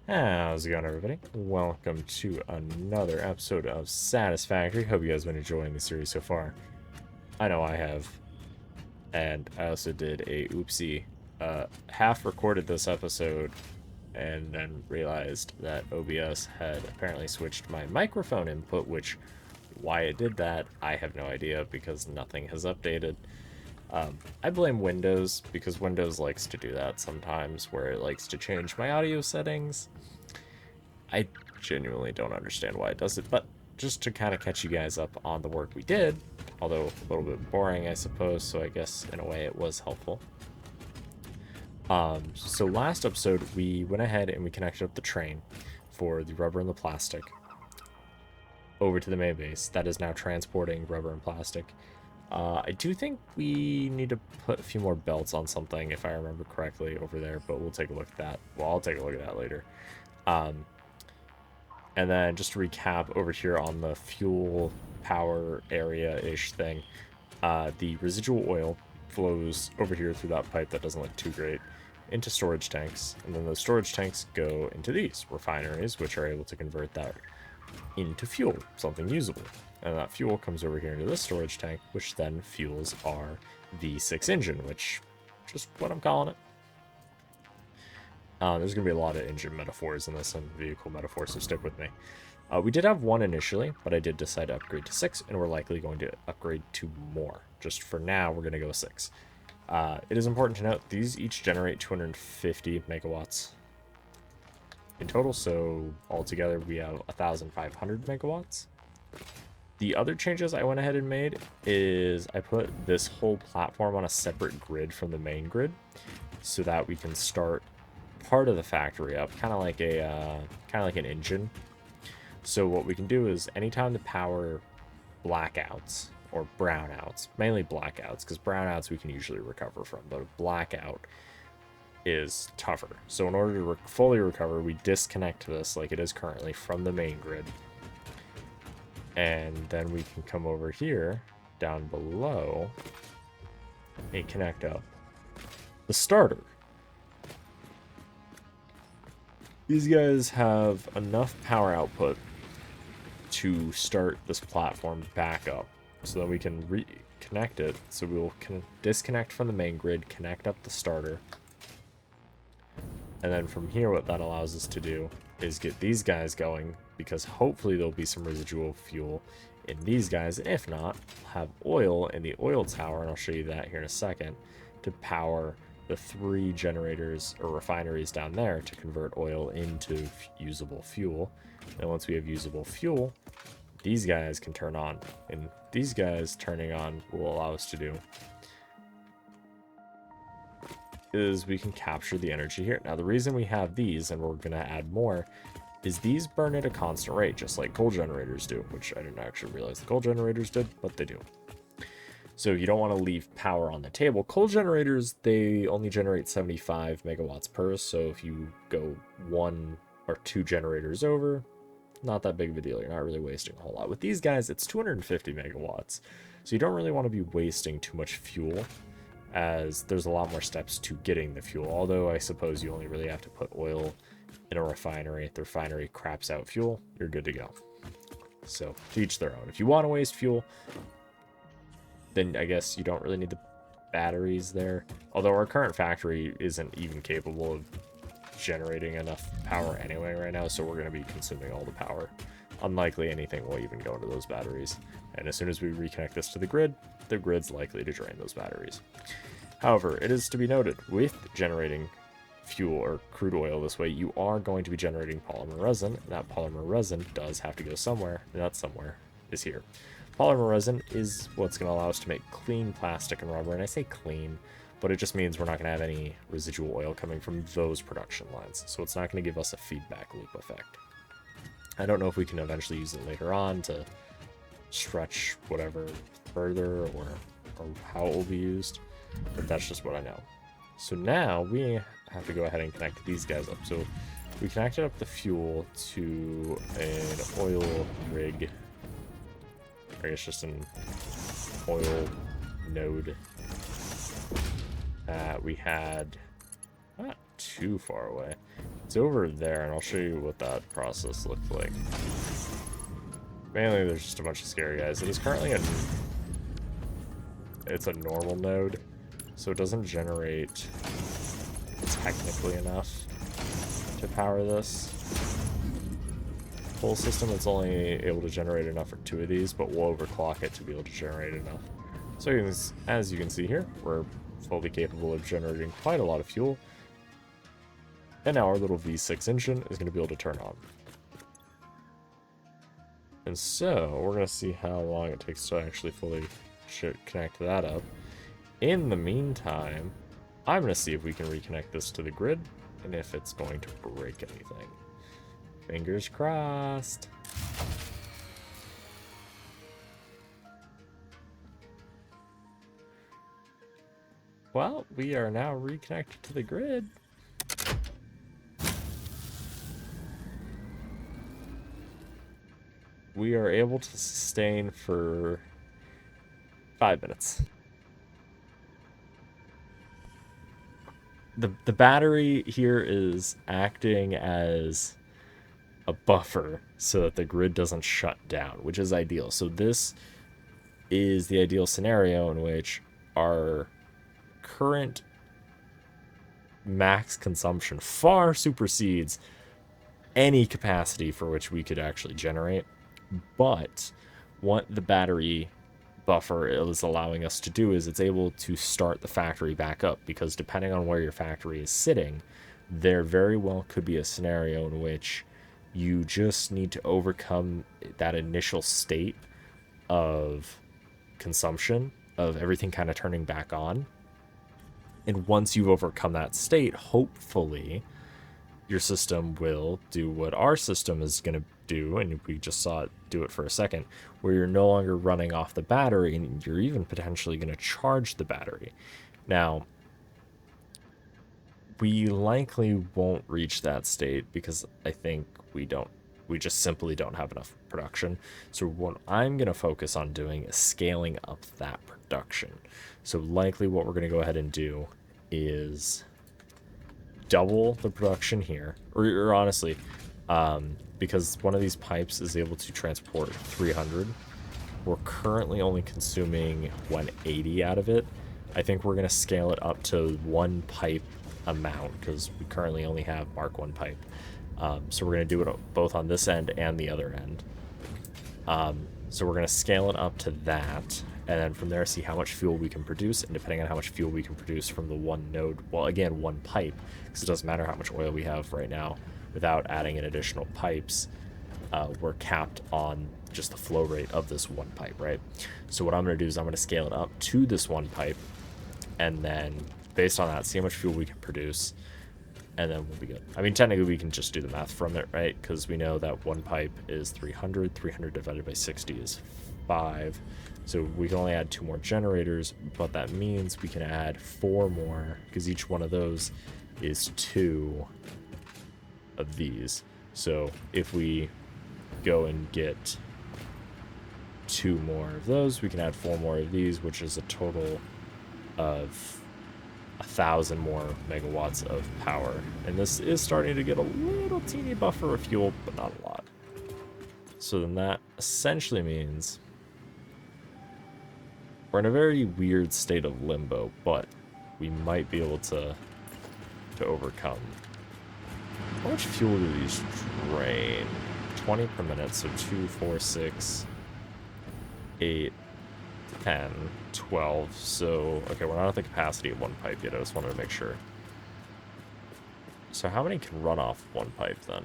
How's it going, everybody? Welcome to another episode of Satisfactory. Hope you guys have been enjoying the series so far. I know I have. And I also did a oopsie. Half recorded this episode and then realized that OBS had apparently switched my microphone input, which, why it did that, I have no idea because nothing has updated. I blame Windows because Windows likes to do that sometimes, where it likes to change my audio settings. I genuinely don't understand why it does it, but just to kind of catch you guys up on the work we did, although a little bit boring, I suppose, so I guess in a way it was helpful. So last episode, we went ahead and we connected up the train for the rubber and the plastic over to the main base. That is now transporting rubber and plastic. I do think we need to put a few more belts on something, if I remember correctly, over there, but we'll take a look at that. Well, I'll take a look at that later. And then just to recap over here on the fuel power area-ish thing, the residual oil flows over here through that pipe that doesn't look too great into storage tanks, and then those storage tanks go into these refineries, which are able to convert that into fuel, something usable. And that fuel comes over here into this storage tank, which then fuels our V6 engine, which is just what I'm calling it. There's going to be a lot of engine metaphors in this and vehicle metaphors, so stick with me. We did have one initially, but I did decide to upgrade to 6, and we're likely going to upgrade to more. Just for now, we're going to go 6. It is important to note, these each generate 250 megawatts in total, so altogether we have 1,500 megawatts. The other changes I went ahead and made is I put this whole platform on a separate grid from the main grid, so that we can start part of the factory up, kind of like an engine. So what we can do is anytime the power blackouts or brownouts, mainly blackouts, because brownouts we can usually recover from, but a blackout is tougher. So in order to fully recover, we disconnect this like it is currently from the main grid, and then we can come over here down below and connect up the starter. These guys have enough power output to start this platform back up, so that we can reconnect it. So we'll disconnect from the main grid, connect up the starter, and then from here what that allows us to do is get these guys going, because hopefully there'll be some residual fuel in these guys, and if not, we'll have oil in the oil tower, and I'll show you that here in a second, to power the 3 generators or refineries down there to convert oil into usable fuel. And once we have usable fuel, these guys can turn on, and these guys turning on will allow us to do is we can capture the energy here. Now the reason we have these, and we're going to add more, is these burn at a constant rate, just like coal generators do, which I didn't actually realize the coal generators did, but they do. So you don't want to leave power on the table. Coal generators, they only generate 75 megawatts per, so if you go 1 or 2 generators over, not that big of a deal. You're not really wasting a whole lot. With these guys, it's 250 megawatts, so you don't really want to be wasting too much fuel, as there's a lot more steps to getting the fuel, although I suppose you only really have to put oil in a refinery. If the refinery craps out fuel, you're good to go. So to each their own. If you want to waste fuel, then I guess you don't really need the batteries there. Although our current factory isn't even capable of generating enough power anyway right now, so we're going to be consuming all the power. Unlikely anything will even go into those batteries. And as soon as we reconnect this to the grid's likely to drain those batteries. However, it is to be noted, with generating fuel or crude oil this way, you are going to be generating polymer resin, and that polymer resin does have to go somewhere, and that somewhere is here. Polymer resin is what's going to allow us to make clean plastic and rubber, and I say clean, but it just means we're not going to have any residual oil coming from those production lines, so it's not going to give us a feedback loop effect. I don't know if we can eventually use it later on to stretch whatever further, or how it will be used, but that's just what I know. So now we have to go ahead and connect these guys up. So we connected up the fuel to an oil rig, I guess just an oil node. We had too far away. It's over there, and I'll show you what that process looked like. Mainly, there's just a bunch of scary guys. It is currently it's a normal node, so it doesn't generate technically enough to power this full system. It's only able to generate enough for 2 of these, but we'll overclock it to be able to generate enough. So as you can see here, we're fully capable of generating quite a lot of fuel. And now our little V6 engine is going to be able to turn on. And so we're going to see how long it takes to actually fully connect that up. In the meantime, I'm going to see if we can reconnect this to the grid and if it's going to break anything. Fingers crossed. Well, we are now reconnected to the grid. We are able to sustain for 5 minutes. The battery here is acting as a buffer so that the grid doesn't shut down, which is ideal. So this is the ideal scenario in which our current max consumption far supersedes any capacity for which we could actually generate. But what the battery buffer is allowing us to do is it's able to start the factory back up, because depending on where your factory is sitting, there very well could be a scenario in which you just need to overcome that initial state of consumption, of everything kind of turning back on. And once you've overcome that state, hopefully your system will do what our system is going to do, and we just saw it do it for a second, where you're no longer running off the battery, and you're even potentially going to charge the battery. Now, we likely won't reach that state because I think we just simply don't have enough production. So what I'm going to focus on doing is scaling up that production. So likely what we're going to go ahead and do is double the production here, or honestly, because one of these pipes is able to transport 300. We're currently only consuming 180 out of it. I think we're going to scale it up to 1 pipe amount, because we currently only have Mark 1 pipe. So we're going to do it both on this end and the other end. So we're going to scale it up to that, and then from there see how much fuel we can produce, and depending on how much fuel we can produce from the one node, well, again, 1 pipe, because it doesn't matter how much oil we have right now without adding in additional pipes. We're capped on just the flow rate of this 1 pipe, right? So what I'm going to do is I'm going to scale it up to this 1 pipe, and then based on that, see how much fuel we can produce, and then we'll be good. I mean, technically we can just do the math from it, right? Because we know that 1 pipe is 300. 300 divided by 60 is 5. So we can only add 2 more generators, but that means we can add 4 more, because each one of those is 2 of these. So if we go and get 2 more of those, we can add 4 more of these, which is a total of 1,000 more megawatts of power. And this is starting to get a little teeny buffer of fuel, but not a lot. So then that essentially means we're in a very weird state of limbo, but we might be able to overcome. How much fuel do these drain? 20 per minute, so 2, 4, 6, 8, 10, 12. So, okay, we're not at the capacity of 1 pipe yet. I just wanted to make sure. So how many can run off 1 pipe then?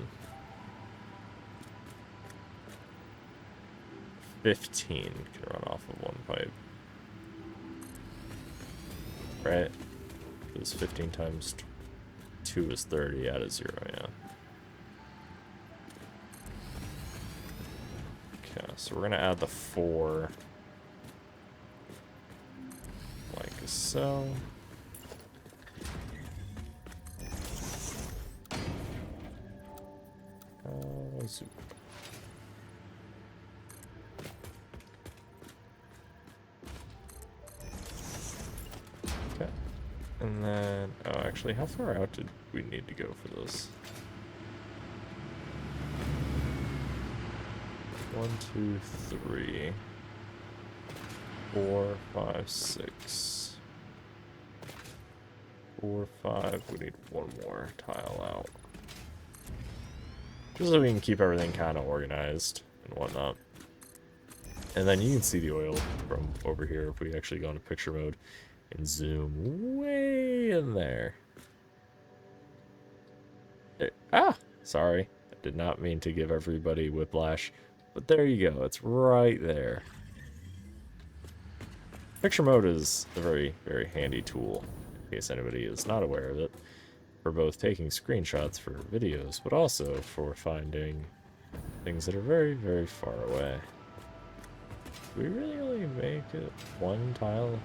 15 can run off of 1 pipe. Right? It's 15 times 2 is 30 out of 0, yeah. Okay, so we're gonna add the 4 like so. Zoop. Okay. And then, oh, actually, how far out did we need to go for this? 1, 2, 3, 4, 5, 6. 4, 5. We need one more tile out. Just so we can keep everything kind of organized and whatnot. And then you can see the oil from over here if we actually go into picture mode and zoom way in there. Ah! Sorry. I did not mean to give everybody whiplash. But there you go. It's right there. Picture mode is a very, very handy tool, in case anybody is not aware of it, for both taking screenshots for videos, but also for finding things that are very, very far away. Do we really only make it one tile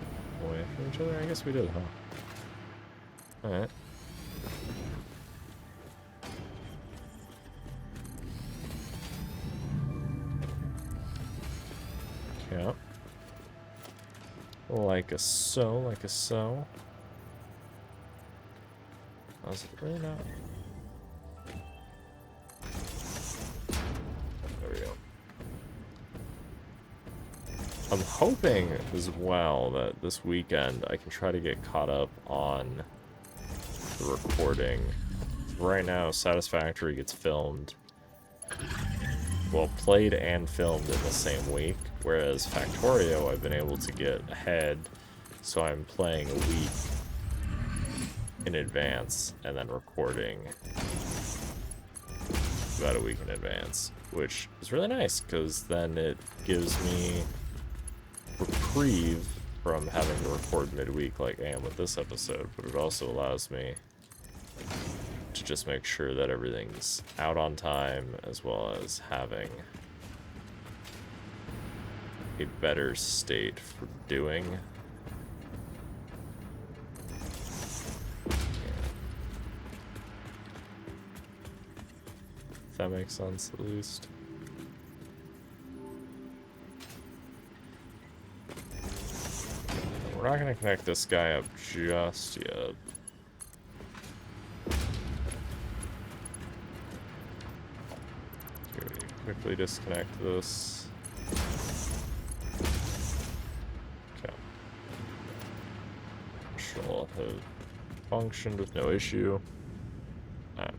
away from each other? I guess we did, huh? Alright. Yeah. Like a so, like a so. Oh, is it really not? There we go. I'm hoping as well that this weekend I can try to get caught up on the recording. Right now, Satisfactory gets filmed, well, played and filmed in the same week, whereas Factorio I've been able to get ahead, so I'm playing a week in advance and then recording about a week in advance, which is really nice because then it gives me reprieve from having to record midweek like I am with this episode, but it also allows me to just make sure that everything's out on time, as well as having a better state for doing. If that makes sense, at least. We're not going to connect this guy up just yet. Quickly disconnect this. Okay. Control has functioned with no issue. Alright.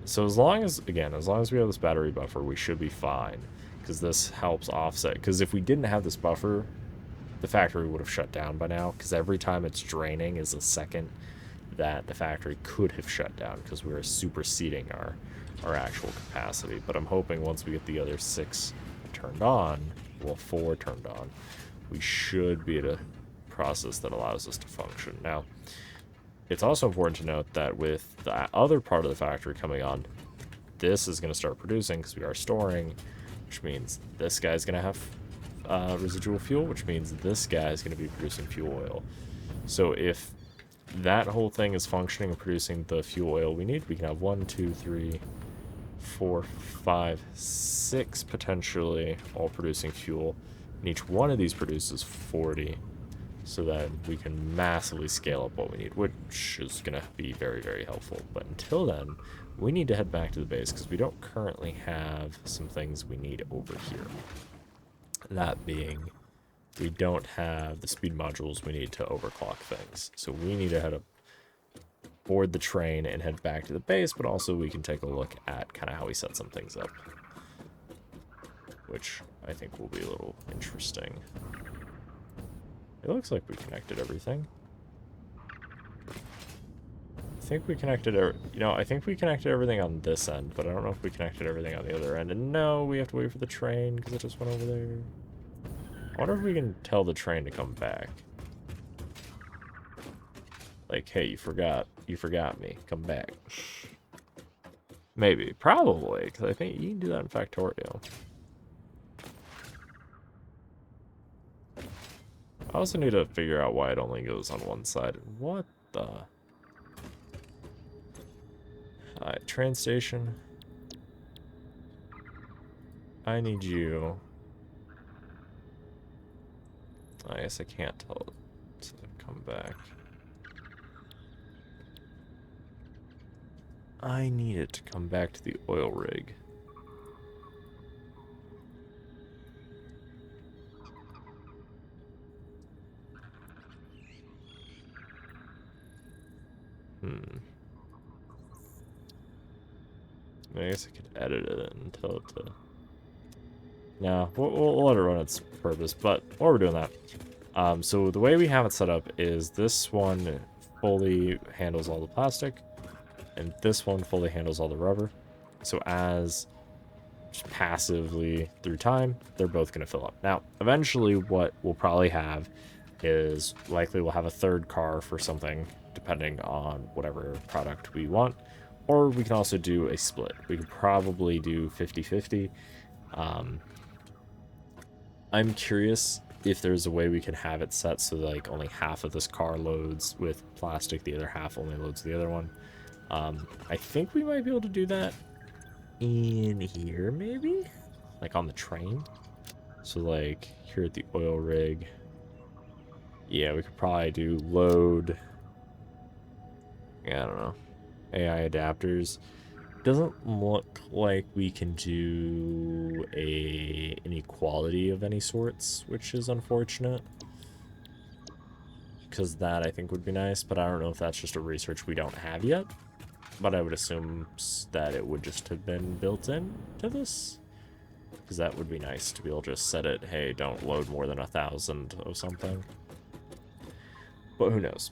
So as long as we have this battery buffer, we should be fine. Because this helps offset. Because if we didn't have this buffer, the factory would have shut down by now. Because every time it's draining is a second that the factory could have shut down. Because we are superseding our actual capacity. But I'm hoping once we get the other 6 turned on, well, 4 turned on, we should be at a process that allows us to function. Now, it's also important to note that with the other part of the factory coming on, this is going to start producing because we are storing, which means this guy's going to have residual fuel, which means this guy is going to be producing fuel oil. So if that whole thing is functioning and producing the fuel oil we need, we can have 1, 2, 3, 4, 5, 6 potentially all producing fuel, and each one of these produces 40, so that we can massively scale up what we need, which is going to be very, very helpful. But until then, we need to head back to the base because we don't currently have some things we need over here. That being, we don't have the speed modules we need to overclock things, so we need to head up, board the train and head back to the base, but also we can take a look at kind of how we set some things up, which I think will be a little interesting. It looks like we connected everything. I think we connected, I think we connected everything on this end, but I don't know if we connected everything on the other end. And no, we have to wait for the train because it just went over there. I wonder if we can tell the train to come back. Like, hey, you forgot me. Come back. Maybe. Probably, because I think you can do that in Factorio. I also need to figure out why it only goes on one side. What the? Alright, train station. I need you. I guess I can't tell it to come back. I need it to come back to the oil rig. I guess I could edit it and tell it to... No, we'll let it run its purpose, but while we're doing that, so the way we have it set up is this one fully handles all the plastic, and this one fully handles all the rubber. So as just passively through time, they're both going to fill up. Now, eventually what we'll probably have is likely we'll have a third car for something, depending on whatever product we want, or we can also do a split. We could probably do 50-50. I'm curious if there's a way we can have it set so that, like, only half of this car loads with plastic, the other half only loads the other one. I think we might be able to do that in here, maybe? Like on the train? So, like, here at the oil rig. Yeah, we could probably do load. Yeah, I don't know. AI adapters. Doesn't look like we can do an equality of any sorts, which is unfortunate. Because that, I think, would be nice, but I don't know if that's just a research we don't have yet. But I would assume that it would just have been built in to this. Because that would be nice to be able to just set it, hey, don't load more than 1,000 of something. But who knows?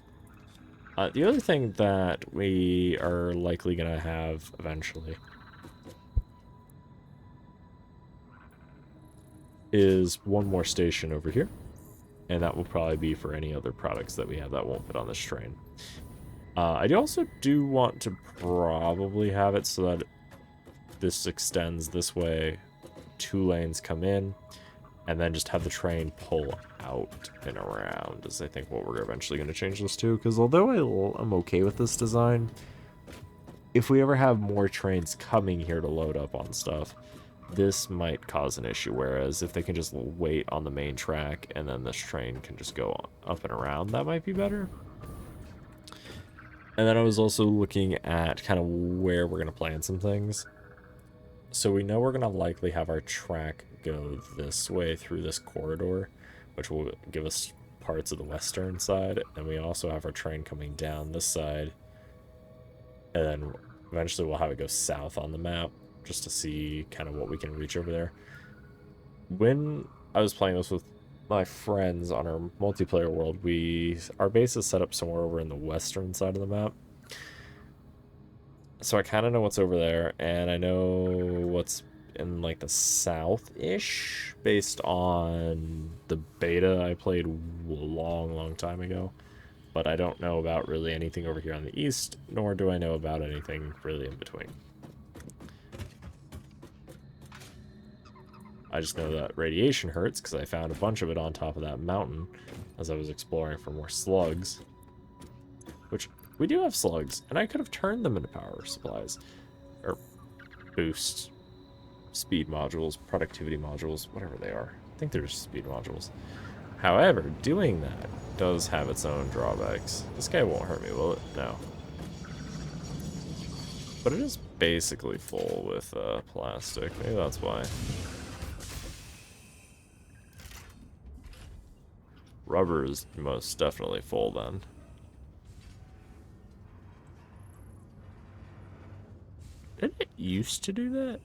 The other thing that we are likely going to have eventually is one more station over here. And that will probably be for any other products that we have that won't fit on this train. I also do want to probably have it so that this extends this way. 2 lanes come in, and then just have the train pull out and around is, I think, what we're eventually going to change this to. Because although I'm okay with this design, if we ever have more trains coming here to load up on stuff, this might cause an issue. Whereas if they can just wait on the main track and then this train can just go up and around, that might be better. And then I was also looking at kind of where we're going to plan some things. So we know we're going to likely have our track go this way through this corridor, which will give us parts of the western side. And we also have our train coming down this side. And then eventually we'll have it go south on the map just to see kind of what we can reach over there. When I was playing this with my friends on our multiplayer world, our base is set up somewhere over in the western side of the map. So I kind of know what's over there, and I know what's in, like, the south-ish, based on the beta I played a long time ago. But I don't know about really anything over here on the east, nor do I know about anything really in between. I just know that radiation hurts, because I found a bunch of it on top of that mountain as I was exploring for more slugs. Which... we do have slugs, and I could have turned them into power supplies. Or boost speed modules, productivity modules, whatever they are. I think they're just speed modules. However, doing that does have its own drawbacks. This guy won't hurt me, will it? No. But it is basically full with plastic. Maybe that's why. Rubber is most definitely full then. Didn't it used to do that?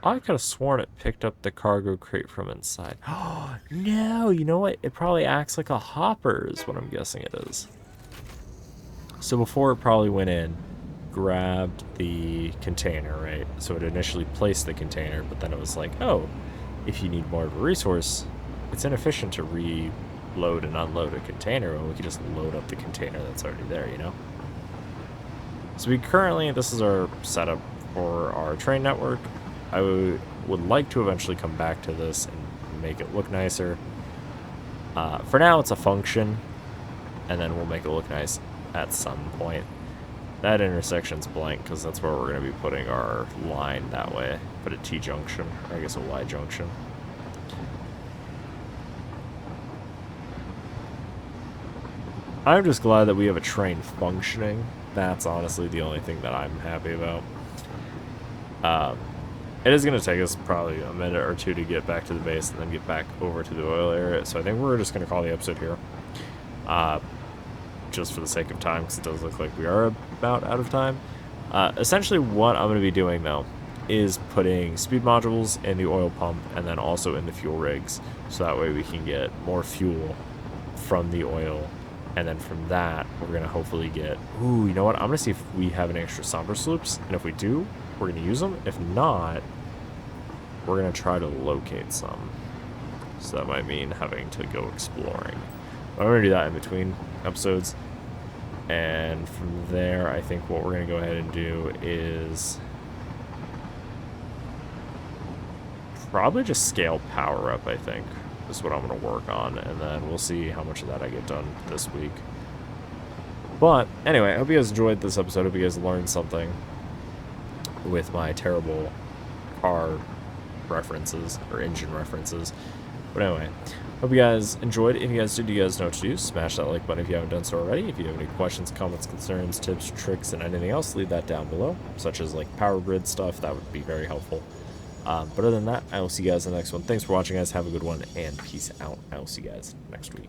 I could have sworn it picked up the cargo crate from inside. Oh, no, you know what? It probably acts like a hopper is what I'm guessing it is. So before it probably went in, grabbed the container, right? So it initially placed the container, but then it was like, oh, if you need more of a resource, it's inefficient to reload and unload a container when we can just load up the container that's already there, you know? So this is our setup for our train network. I would like to eventually come back to this and make it look nicer. For now, it's a function, and then we'll make it look nice at some point. That intersection's blank because that's where we're going to be putting our line that way. Put a T-junction, or I guess a Y-junction. I'm just glad that we have a train functioning. That's honestly the only thing that I'm happy about. It is going to take us probably a minute or two to get back to the base and then get back over to the oil area. So I think we're just going to call the episode here. Just for the sake of time, because it does look like we are about out of time. Essentially what I'm going to be doing, though, is putting speed modules in the oil pump and then also in the fuel rigs. So that way we can get more fuel from the oil. And then from that, we're going to hopefully get... Ooh, you know what? I'm going to see if we have any extra somber sloops. And if we do, we're going to use them. If not, we're going to try to locate some. So that might mean having to go exploring. I'm going to do that in between episodes. And from there, I think what we're going to go ahead and do is probably just scale power up, I think, is what I'm going to work on. And then we'll see how much of that I get done this week. But anyway, I hope you guys enjoyed this episode. I hope you guys learned something with my terrible car references or engine references. But anyway, hope you guys enjoyed. If you guys did, you guys know what to do. Smash that like button if you haven't done so already. If you have any questions, comments, concerns, tips, tricks, and anything else, leave that down below, such as like power grid stuff. That would be very helpful. But other than that, I will see you guys in the next one. Thanks for watching, guys. Have a good one, and peace out. I will see you guys next week.